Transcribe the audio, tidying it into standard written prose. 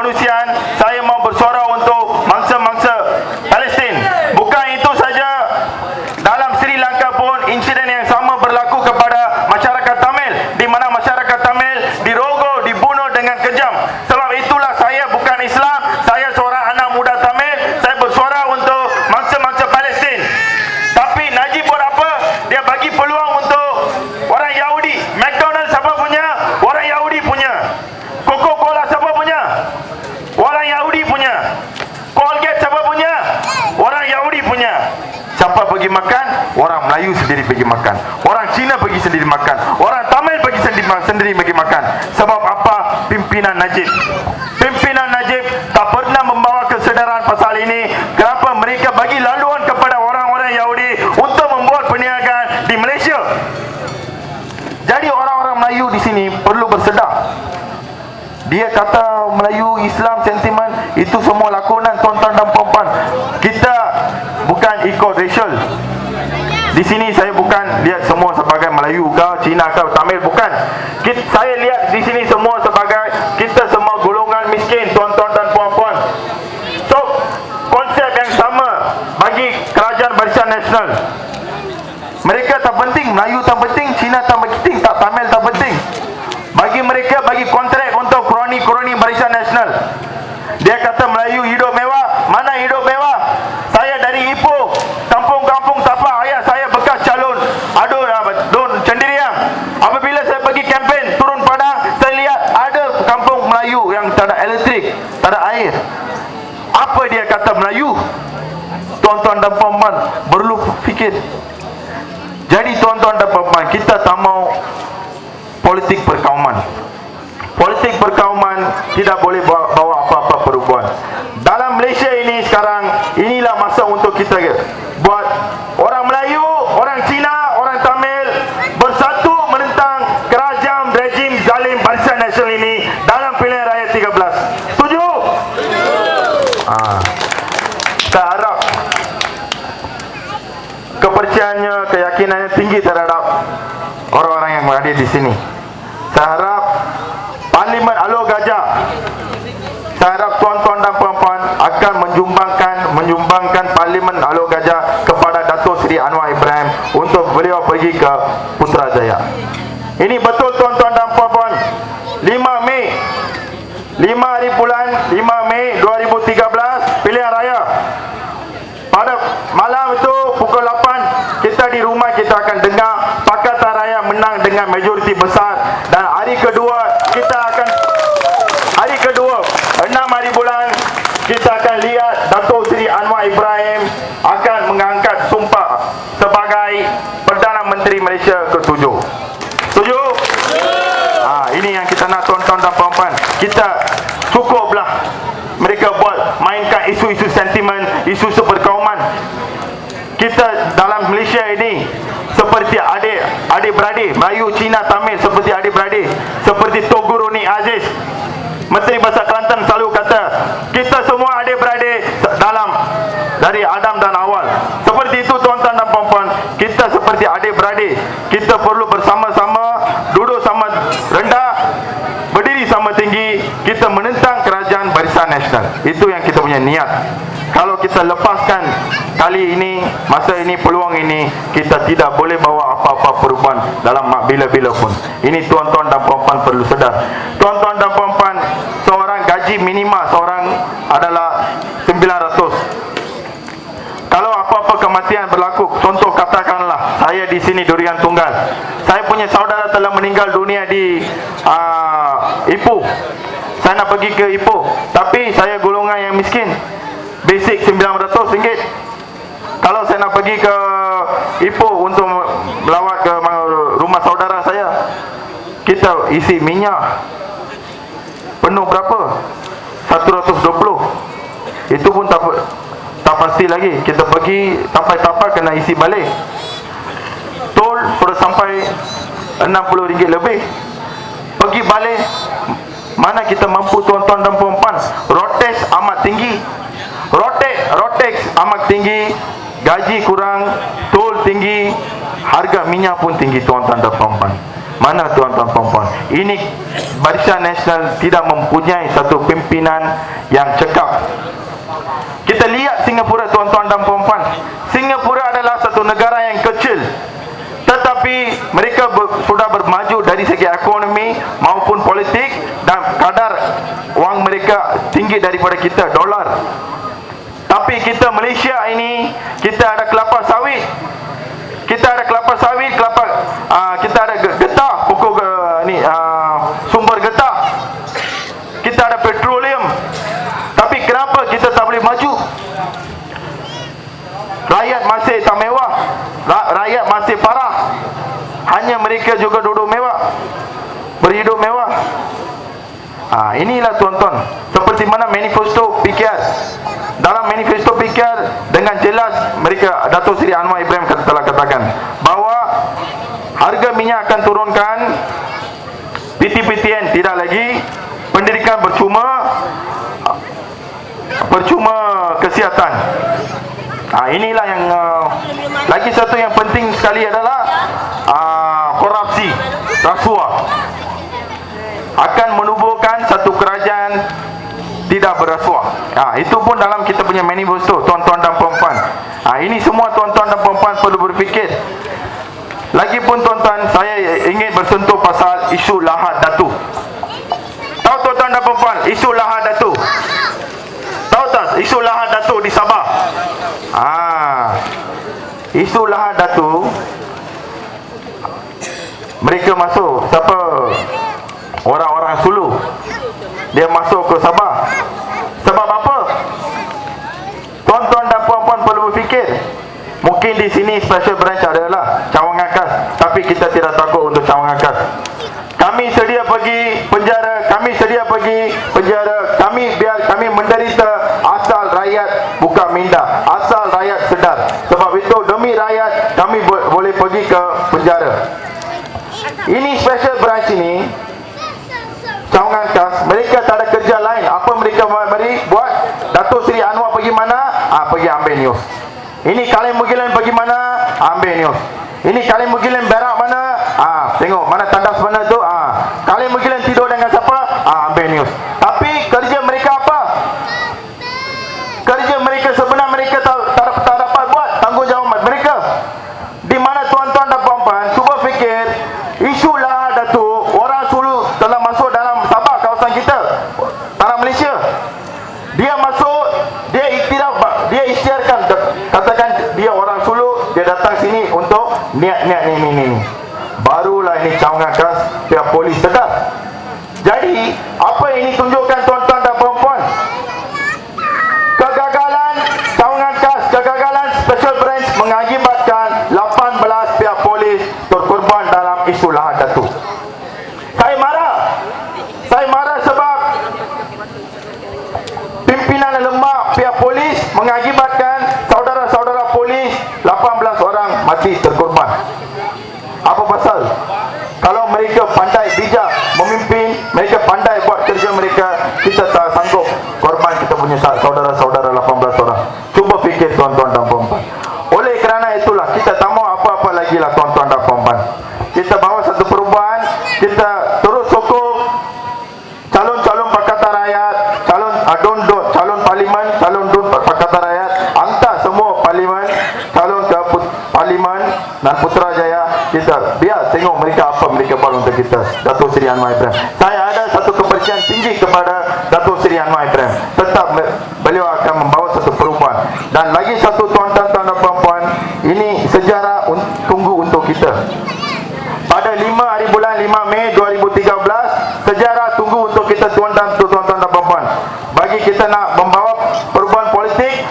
kemanusiaan, saya mau bersuara untuk mangsa-mangsa Palestin. Bukan itu saja, dalam Sri Lanka pun insiden yang sama berlaku kepada masyarakat Tamil, di mana masyarakat Tamil dirogoh, dibunuh dengan kejam. Sebab itulah saya bukan Islam, saya seorang anak muda Tamil, saya bersuara untuk mangsa-mangsa Palestin. Tapi Najib buat apa? Dia bagi peluang untuk orang Yahudi. McDonald's siapa punya? Orang Yahudi punya. Coca-Cola siapa punya? Orang Yahudi punya. Colgate siapa punya? Orang Yahudi punya. Siapa pergi makan? Orang Melayu sendiri pergi makan. Orang Cina pergi sendiri makan. Orang Tamil pergi sendiri pergi makan. Sebab apa? Pimpinan Najib. Pimpinan Najib tak pernah membawa kesedaran pasal ini. Kenapa mereka bagi laluan kepada orang-orang Yahudi untuk membuat perniagaan di Malaysia? Jadi orang-orang Melayu di sini perlu bersedar. Dia kata Melayu, Islam, sentimen, itu semua lakonan tuan-tuan dan puan-puan. Kita bukan ikut racial. Di sini saya bukan lihat semua sebagai Melayu ke, Cina ke, Tamil, bukan. Saya lihat di sini semua sebagai kita semua golongan miskin, tuan-tuan dan puan-puan. So, konsep yang sama bagi kerajaan Barisan Nasional. Mereka tak penting, Melayu tak penting, Cina tak penting, tak Tamil tak penting. Bagi mereka, bagi kontrak untuk kroni-kroni Barisan Nasional. Dia kata Melayu hidup mewah. Mana hidup mewah? Saya dari Ipoh, kampung-kampung tapak ayah saya bekas calon Adun Cendiriang. Apabila saya pergi kempen turun padang, saya lihat ada kampung Melayu yang tak ada elektrik, tak ada air. Apa dia kata Melayu? Tuan-tuan dan puan-puan perlu fikir. Jadi tuan-tuan dan puan-puan, kita tak mau politik perkauman. Politik perkauman tidak boleh bawa apa-apa perubahan. Dalam Malaysia ini sekarang, inilah masa untuk kita buat orang Melayu, orang Cina, orang Tamil bersatu menentang kerajaan rejim zalim Barisan Nasional ini dalam pilihan raya 13. Setuju? Saya harap kepercayaannya, keyakinannya tinggi terhadap orang-orang yang berada di sini. Saya harap Parlimen Alor Gajah, saya harap tuan-tuan dan puan-puan akan menyumbangkan Parlimen Alor Gajah kepada Datuk Seri Anwar Ibrahim untuk beliau pergi ke Putrajaya. Ini betul tuan-tuan dan puan-puan. 5 hari bulan 5 Mei 2013 pilihan raya. Pada malam itu pukul 8 kita di rumah, kita akan dengar Pakatan Raya menang dengan majoriti besar. Dan hari kedua 6 hari bulan kita akan lihat Datuk Seri Anwar Ibrahim akan mengangkat sumpah sebagai Perdana Menteri Malaysia ke-7. Setuju? Ini yang kita nak tuan-tuan dan puan-puan. Kita cukuplah mereka buat mainkan isu-isu sentimen, isu-isu perkauman. Kita dalam Malaysia ini seperti adik-beradik, Melayu, Cina, Tamil seperti adik-beradik. Seperti Togu Roni Aziz, Menteri Besar Kelantan, selalu kata kita semua adik-beradik dari Adam dan Awal. Seperti itu tuan-tuan dan puan-puan, kita seperti adik-beradik. Kita perlu bersama-sama, duduk sama rendah, berdiri sama tinggi, kita menentang kerajaan Barisan Nasional. Itu yang kita punya niat. Kalau kita lepaskan kali ini, masa ini, peluang ini, kita tidak boleh bawa apa-apa perubahan dalam bila-bila pun. Ini tuan-tuan dan puan-puan perlu sedar. Tuan-tuan dan puan-puan, seorang gaji minimal seorang adalah 900. Kalau apa-apa kematian berlaku, contoh katakanlah saya di sini Durian Tunggal, saya punya saudara telah meninggal dunia di Ipoh. Saya nak pergi ke Ipoh, tapi saya golongan yang miskin. Basic RM900. Kalau saya nak pergi ke Ipoh untuk melawat ke rumah saudara saya, kita isi minyak penuh berapa? 120. Itu pun tak pasti lagi. Kita pergi sampai tapak kena isi balik. Tol perlu sampai RM60 lebih. Pergi balik, mana kita mampu tuan-tuan dan puan-puan. Rotex amat tinggi. Rotex amat tinggi, gaji kurang, tol tinggi, harga minyak pun tinggi tuan-tuan dan puan-puan. Mana tuan-tuan puan-puan? Ini Barisan Nasional tidak mempunyai satu pimpinan yang cekap. Kita lihat Singapura tuan-tuan dan puan-puan. Singapura adalah satu negara yang kecil, tetapi mereka sudah bermaju dari segi ekonomi maupun politik, dan kadar wang mereka tinggi daripada kita, dolar. Tapi kita Malaysia ini, kita ada kelapa sawit, kita ada kita ada getah, pokok sumber getah, kita ada petroleum. Tapi kenapa kita tak boleh maju? Rakyat masih tak mewah, rakyat masih parah. Hanya mereka juga duduk mewah, berhidup mewah. Inilah tuan-tuan, seperti mana manifesto PKR. Dalam manifesto PKR dengan jelas mereka, Dato' Seri Anwar Ibrahim telah katakan bahawa harga minyak akan turunkan, PTPTN tidak lagi, pendidikan percuma kesihatan. Inilah yang lagi satu yang penting sekali adalah korupsi, rasuah akan menubuhkan satu kerajaan tidak berrasuah. Itu pun dalam kita punya manifesto tuan-tuan dan puan-puan. Ini semua tuan-tuan dan puan-puan perlu berfikir. Lagipun tuan-tuan, saya ingin bersentuh pasal isu Lahad Datu. Tahu tuan-tuan dan puan-puan isu Lahad Datu? Tahu tak isu Lahad Datu di Sabah? Isu Lahad Datu, mereka masuk, siapa? Orang-orang Sulu, dia masuk ke Sabah. Sebab apa? Tuan-tuan dan puan-puan perlu berfikir. Mungkin di sini special branch adalah cawangan khas, tapi kita tidak takut untuk cawangan khas. Kami sedia pergi penjara, kami menderita asal rakyat bukan minda, asal rakyat sedar. Sebab itu demi rakyat kami boleh pergi ke penjara. Ini special branch ini, cawangan khas, mereka tak ada kerja lain. Apa mereka buat? Dato' Seri Anwar pergi mana? Pergi ambil news. Ini Khalid Mughilin pergi mana? Ambil news. Ini Khalid Mughilin berak mana? Tengok mana tandas mana tu? Khalid Mughilin tidur dengan siapa? Ambil news. Tapi kerja mereka apa? Kerja mereka sebenar mereka tak dapat buat tanggungjawab mereka. Di mana tuan-tuan dan puan-puan, cuba fikir, isu Lahad Datu, orang Sulu telah masuk dalam Sabah, kawasan kita, tanah Malaysia. Dia masuk, dia iktiraf, dia isytiharkan, katakan dia orang Sulu, dia datang sini untuk niat-niat ini. Barulah ini cawangan khas pihak polis sedar. Jadi apa ini tunjukkan tuan-tuan dan puan-puan? Kegagalan cawangan khas, kegagalan special branch mengakibatkan 18 pihak polis berkorban dalam isu Lahad Datu. Saya marah sebab pimpinan lemah pihak polis mengakibatkan saudara-saudara polis 18 orang mati terkorban. Apa pasal? Kalau mereka pandai bijak memimpin, mereka pandai buat kerja mereka, kita tak sanggup korban kita punya saudara-saudara 18 orang. Cuba fikir tuan-tuan dan puan-puan. Oleh kerana itulah kita tak mau apa-apa lagi lah tuan-tuan dan puan-puan. Kita bawa satu perubahan, kita terus sokong calon-calon Pakatan Rakyat, calon parlimen, calon Pakatan Rakyat, hantar semua parlimen, calon ke parlimen dan Putrajaya. Kita biar tengok mereka apa mereka buat untuk kita. Dato' Seri Anwar Ibrahim, saya ada satu kepercayaan tinggi kepada Dato' Seri Anwar Ibrahim. Tetap beliau akan membawa satu perubahan. Dan lagi satu tuan-tuan dan puan-puan, ini sejarah tunggu untuk kita. Pada 5 hari bulan 5 Mei 2013, sejarah tunggu untuk kita tuan-tuan dan puan-puan. Bagi kita nak membawa perubahan politik,